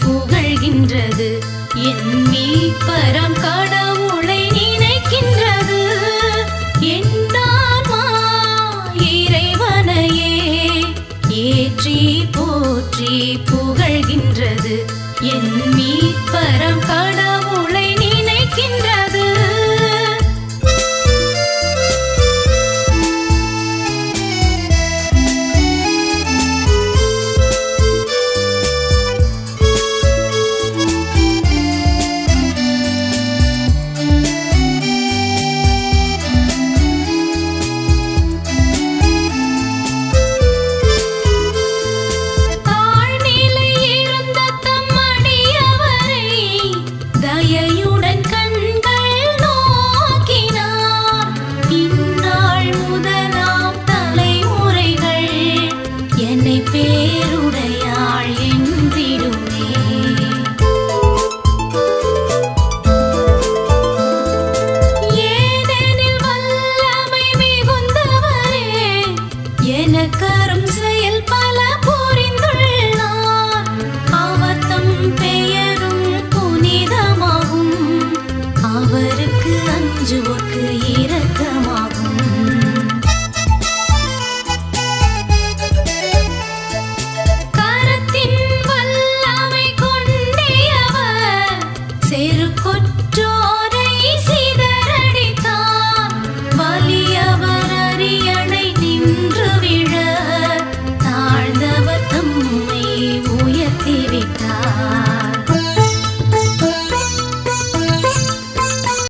புகழ்கின்றது என் மீட்பராம் கடவுளை நினைக்கின்றது என் ஆன்மா இறைவனையே ஏற்றி போற்றி புகழ்கின்றது என் மீட்பராம் கடவுளை நினைக்கின்றது பேருடையாள் என்றிடுமே ஏனெனில் வல்லமை மிகுந்தவரே எனக்கரும் செயல் பல புரிந்துள்ளார் அவர் தம் பெயரும் புனிதமாகும் அவருக்கு அஞ்சுவோர்க்கு இரக்கமாகும்